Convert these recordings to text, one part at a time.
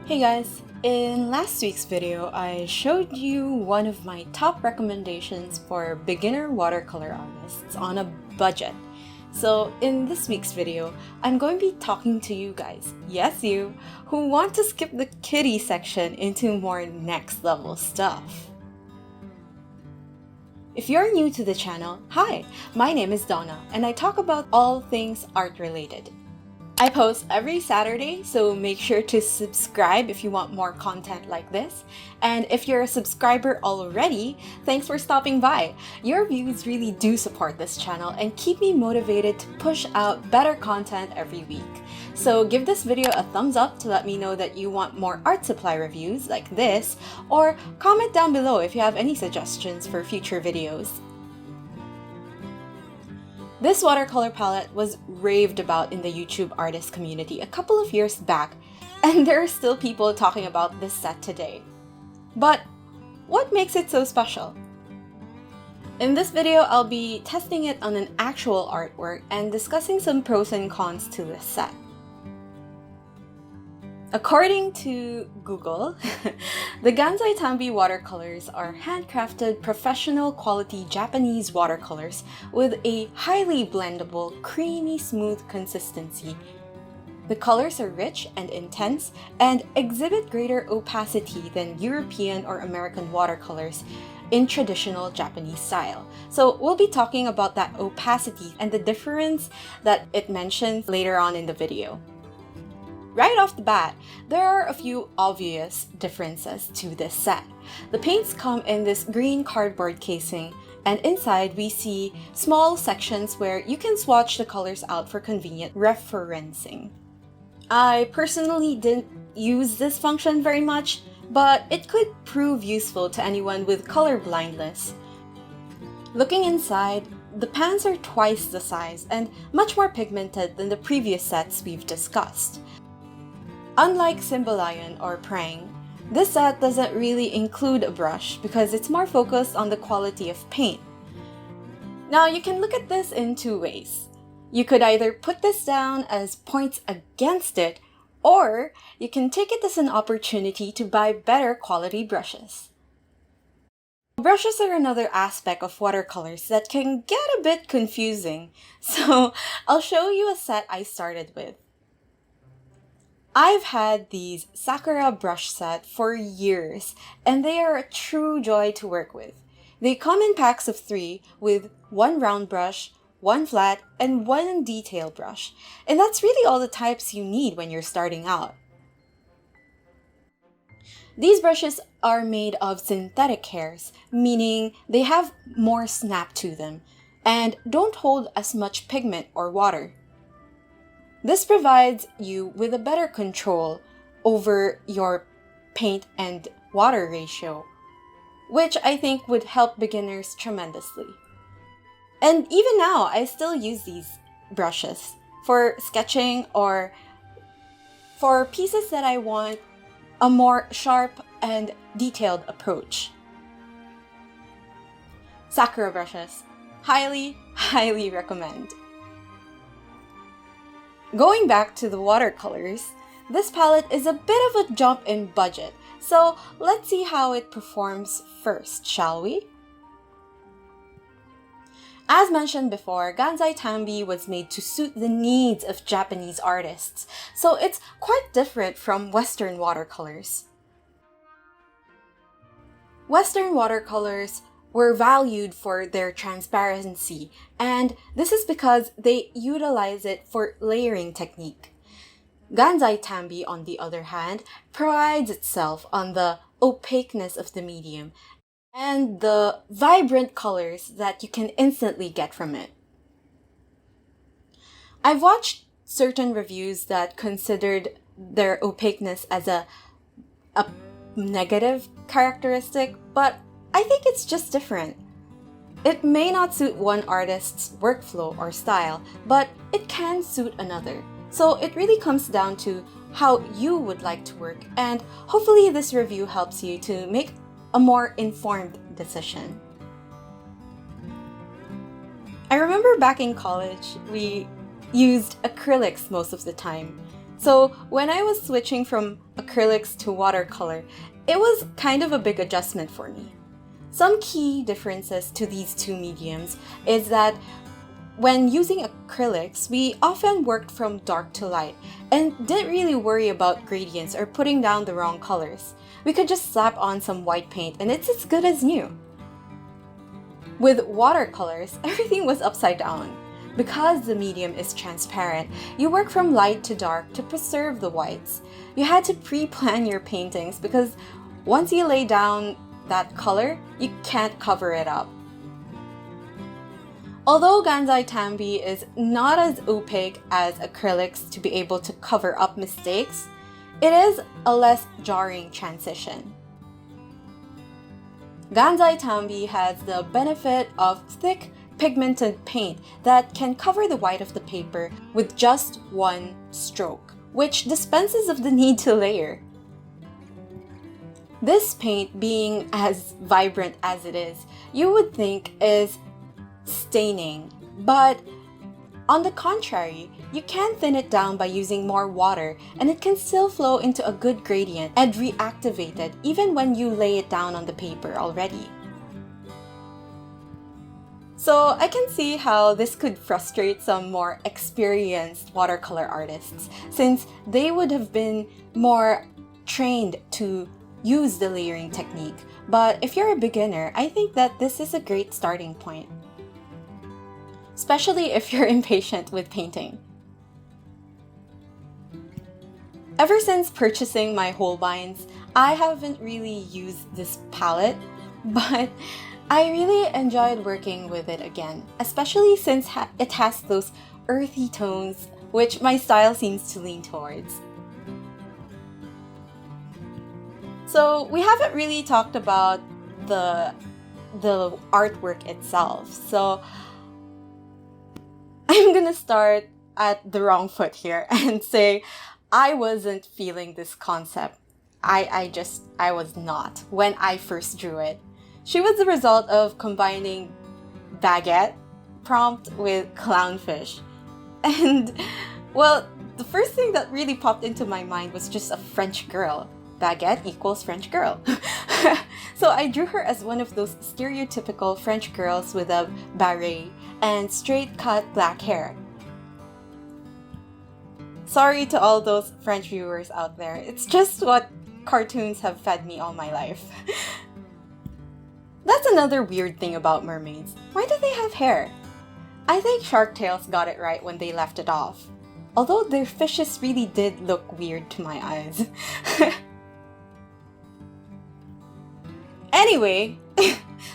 Hey guys! In last week's video, I showed you one of my top recommendations for beginner watercolor artists on a budget. So in this week's video, I'm going to be talking to you guys, yes you, who want to skip the kiddie section into more next level stuff. If you're new to the channel, hi! My name is Donna and I talk about all things art related. I post every Saturday, so make sure to subscribe if you want more content like this. And if you're a subscriber already, thanks for stopping by. Your views really do support this channel and keep me motivated to push out better content every week. So give this video a thumbs up to let me know that you want more art supply reviews like this, or comment down below if you have any suggestions for future videos. This watercolor palette was raved about in the YouTube artist community a couple of years back, and there are still people talking about this set today. But what makes it so special? In this video, I'll be testing it on an actual artwork and discussing some pros and cons to this set. According to Google, the Gansai Tambi watercolors are handcrafted, professional quality Japanese watercolors with a highly blendable, creamy smooth consistency. The colors are rich and intense and exhibit greater opacity than European or American watercolors in traditional Japanese style. So we'll be talking about that opacity and the difference that it mentions later on in the video. Right off the bat, there are a few obvious differences to this set. The paints come in this green cardboard casing, and inside we see small sections where you can swatch the colors out for convenient referencing. I personally didn't use this function very much, but it could prove useful to anyone with color blindness. Looking inside, the pans are twice the size and much more pigmented than the previous sets we've discussed. Unlike Symbolion or Prang, this set doesn't really include a brush because it's more focused on the quality of paint. Now you can look at this in two ways. You could either put this down as points against it, or you can take it as an opportunity to buy better quality brushes. Brushes are another aspect of watercolors that can get a bit confusing, so I'll show you a set I started with. I've had these Sakura brush set for years, and they are a true joy to work with. They come in packs of 3 with one round brush, one flat, and one detail brush. And that's really all the types you need when you're starting out. These brushes are made of synthetic hairs, meaning they have more snap to them and don't hold as much pigment or water. This provides you with a better control over your paint and water ratio, which I think would help beginners tremendously. And even now, I still use these brushes for sketching or for pieces that I want a more sharp and detailed approach. Sakura brushes. Highly recommend. Going back to the watercolors, this palette is a bit of a jump in budget, so let's see how it performs first, shall we? As mentioned before, Gansai Tambi was made to suit the needs of Japanese artists, so it's quite different from Western watercolors. Western watercolors were valued for their transparency, and this is because they utilize it for layering technique. Gansai Tambi, on the other hand, prides itself on the opaqueness of the medium and the vibrant colors that you can instantly get from it. I've watched certain reviews that considered their opaqueness as a negative characteristic, but I think it's just different. It may not suit one artist's workflow or style, but it can suit another. So it really comes down to how you would like to work, and hopefully this review helps you to make a more informed decision. I remember back in college, we used acrylics most of the time. So when I was switching from acrylics to watercolor, it was kind of a big adjustment for me. Some key differences to these two mediums is that when using acrylics, we often worked from dark to light and didn't really worry about gradients or putting down the wrong colors. We could just slap on some white paint and it's as good as new. With watercolors, everything was upside down. Because the medium is transparent, you work from light to dark to preserve the whites. You had to pre-plan your paintings because once you lay down that color, you can't cover it up. Although Gansai Tambi is not as opaque as acrylics to be able to cover up mistakes, it is a less jarring transition. Gansai Tambi has the benefit of thick, pigmented paint that can cover the white of the paper with just one stroke, which dispenses of the need to layer. This paint, being as vibrant as it is, you would think is staining, but on the contrary, you can thin it down by using more water and it can still flow into a good gradient and reactivate it even when you lay it down on the paper already. So I can see how this could frustrate some more experienced watercolor artists since they would have been more trained to use the layering technique. But if you're a beginner, I think that this is a great starting point, especially if you're impatient with painting. Ever since purchasing my Holbeins, I haven't really used this palette, but I really enjoyed working with it again, especially since it has those earthy tones, which my style seems to lean towards. So we haven't really talked about the artwork itself, so I'm gonna start at the wrong foot here and say I wasn't feeling this concept. I was not when I first drew it. She was the result of combining baguette prompt with clownfish. And well, the first thing that really popped into my mind was just a French girl. Baguette equals French girl. So I drew her as one of those stereotypical French girls with a beret and straight cut black hair. Sorry to all those French viewers out there, it's just what cartoons have fed me all my life. That's another weird thing about mermaids. Why do they have hair? I think Shark Tales got it right when they left it off. Although their fishes really did look weird to my eyes. Anyway,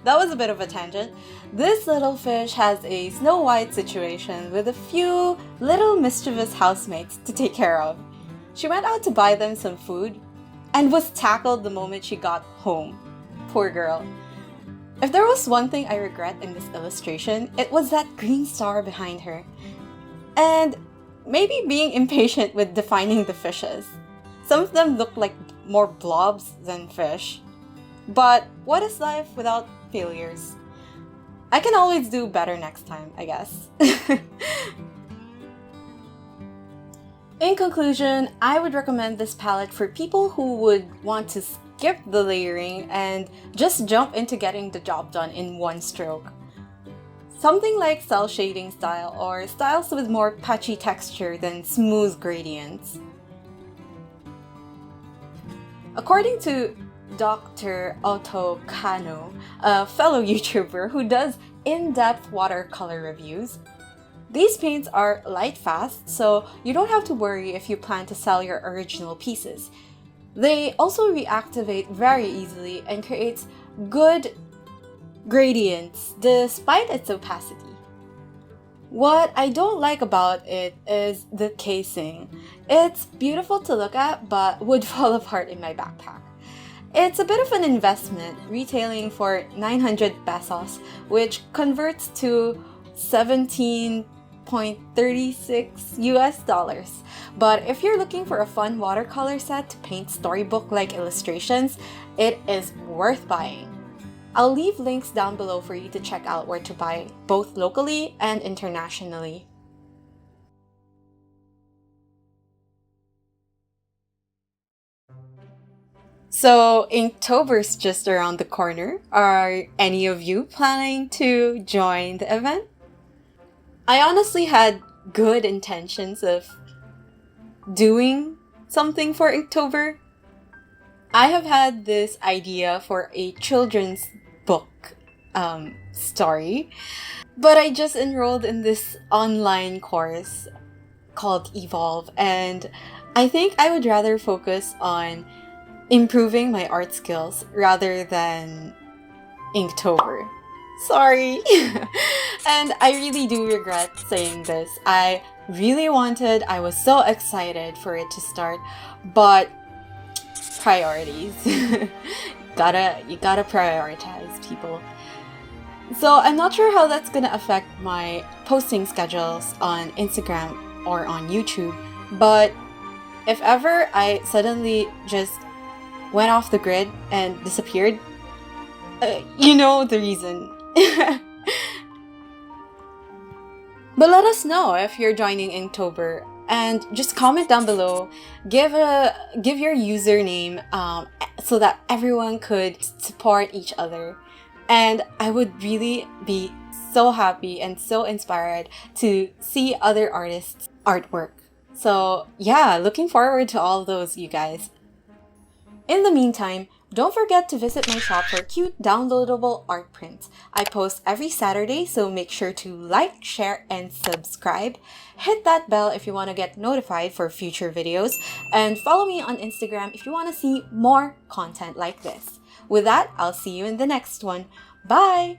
that was a bit of a tangent. This little fish has a Snow White situation with a few little mischievous housemates to take care of. She went out to buy them some food and was tackled the moment she got home. Poor girl. If there was one thing I regret in this illustration, it was that green star behind her. And maybe being impatient with defining the fishes. Some of them look like more blobs than fish. But what is life without failures? I can always do better next time, I guess. In conclusion, I would recommend this palette for people who would want to skip the layering and just jump into getting the job done in one stroke. Something like cell shading style or styles with more patchy texture than smooth gradients. According to Dr. Otto Kano, a fellow YouTuber who does in-depth watercolor reviews, these paints are light fast, so you don't have to worry if you plan to sell your original pieces. They also reactivate very easily and creates good gradients despite its opacity. What I don't like about it is the casing. It's beautiful to look at but would fall apart in my backpack. It's a bit of an investment, retailing for 900 pesos, which converts to 17.36 US dollars. But if you're looking for a fun watercolor set to paint storybook-like illustrations, it is worth buying. I'll leave links down below for you to check out where to buy, both locally and internationally. So Inktober's just around the corner. Are any of you planning to join the event? I honestly had good intentions of doing something for Inktober. I have had this idea for a children's book story, but I just enrolled in this online course called Evolve, and I think I would rather focus on improving my art skills rather than Inktober. Sorry! And I really do regret saying this. I was so excited for it to start, but priorities. You gotta prioritize, people. So I'm not sure how that's gonna affect my posting schedules on Instagram or on YouTube, but if ever I suddenly just went off the grid and disappeared, you know the reason. But let us know if you're joining Inktober, and just comment down below. Give your username so that everyone could support each other. And I would really be so happy and so inspired to see other artists' artwork. So yeah, looking forward to all those, you guys. In the meantime, don't forget to visit my shop for cute downloadable art prints. I post every Saturday, so make sure to like, share, and subscribe. Hit that bell if you want to get notified for future videos, and follow me on Instagram if you want to see more content like this. With that, I'll see you in the next one. Bye!